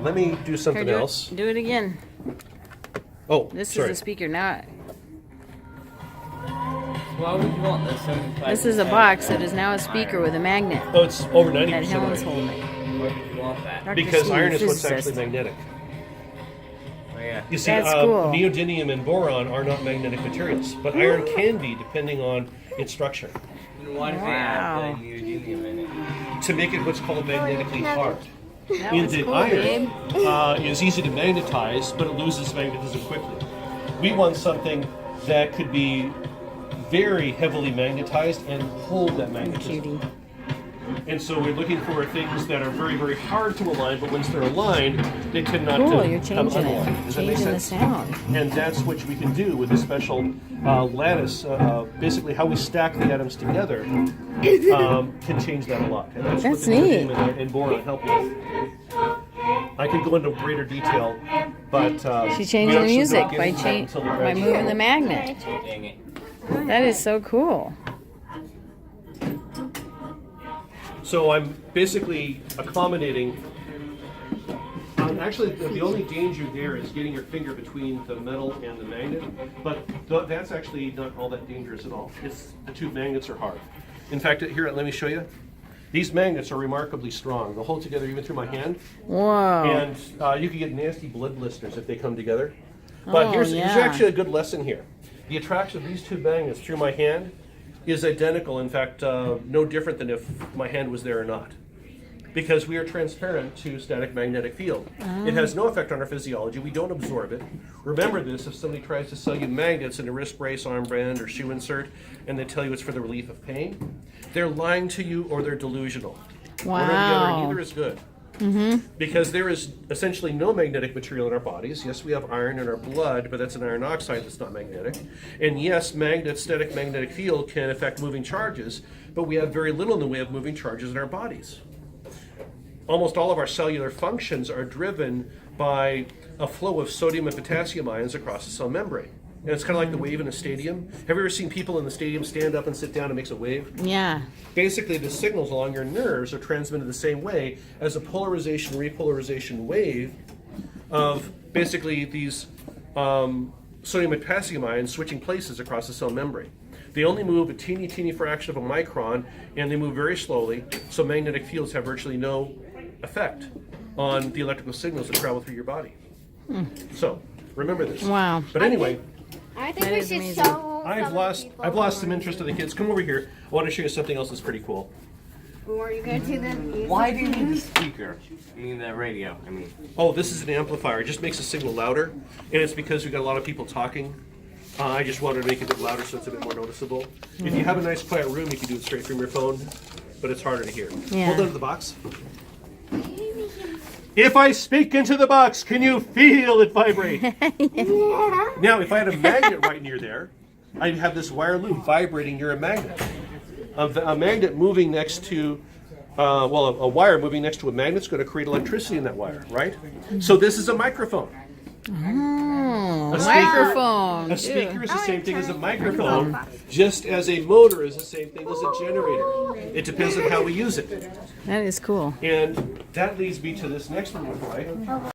let me do something Here, else. Do it again. Oh, This sorry. is a speaker now. Why would you want this? 75 This is a box that is now a speaker with a magnet. Oh, it's over That 90% Helen's iron. holding. Why would you want that? Dr. Because Steve, iron is what's physicist. actually magnetic. Oh, yeah. You see, That's cool. neodymium and boron are not magnetic materials, but iron can be depending on its structure. And why do they Wow. add the neodymium in it? To make it what's called magnetically hard. That In was the cool, iron babe. is easy to magnetize, but it loses magnetism quickly. We want something that could be very heavily magnetized and hold that magnetism. Cutie. And so we're looking for things that are very, very hard to align, but once they're aligned, they tend not Cool, to you're come changing unaligned. it. Does that make Changing the sense? sound. And that's what we can do with a special lattice. Basically, how we stack the atoms together can change that a lot. And that's what That's the neat. neodymium and boron help with. I could go into greater detail, but She we changed the actually music don't get by into that until the by very moving end. the magnet. Dang it. That is so cool. So I'm basically accommodating. Actually, the only danger there is getting your finger between the metal and the magnet, but that's actually not all that dangerous at all. It's the two magnets are hard. In fact, here, let me show you. These magnets are remarkably strong. They'll hold together even through my hand, Whoa. and you can get nasty blood blisters if they come together. But Oh, here's yeah. actually a good lesson here. The attraction of these two magnets through my hand is identical. In fact, no different than if my hand was there or not. Because we are transparent to static magnetic field. It has no effect on our physiology. We don't absorb it. Remember this, if somebody tries to sell you magnets in a wrist brace, armband, or shoe insert, and they tell you it's for the relief of pain, they're lying to you or they're delusional. One or the other, Wow. neither is good. Because there is essentially no magnetic material in our bodies. Yes, we have iron in our blood, but that's an iron oxide that's not magnetic. And yes, static magnetic field can affect moving charges, but we have very little in the way of moving charges in our bodies. Almost all of our cellular functions are driven by a flow of sodium and potassium ions across the cell membrane. And it's kind of like the wave in a stadium. Have you ever seen people in the stadium stand up and sit down and makes a wave? Yeah. Basically, the signals along your nerves are transmitted the same way as a polarization-repolarization wave of basically these sodium and potassium ions switching places across the cell membrane. They only move a teeny fraction of a micron, and they move very slowly, so magnetic fields have virtually no effect on the electrical signals that travel through your body. So, remember this. Wow. But anyway, I think That we is should amazing. show I've lost some interest in the kids. Come over here. I want to show you something else that's pretty cool. Were you going to do the music? Why do you need the speaker? I mean, the radio. I mean, Oh, this is an amplifier. It just makes the signal louder, and it's because we've got a lot of people talking. I just wanted to make it a bit louder so it's a bit more noticeable. If you have a nice quiet room, you can do it straight from your phone, but it's harder to hear. Yeah. Hold on to the box. If I speak into the box, can you feel it vibrate? Now, if I had a magnet right near there, I'd have this wire loop vibrating near a magnet. A magnet moving next to, a wire moving next to a magnet is going to create electricity in that wire, right? So this is a microphone. Oh, A speaker- microphone. A speaker is the Oh, same thing as a turn it microphone, on. just as a motor is the same thing as a generator. It depends on how we use it. That is cool. And that leads me to this next one, before I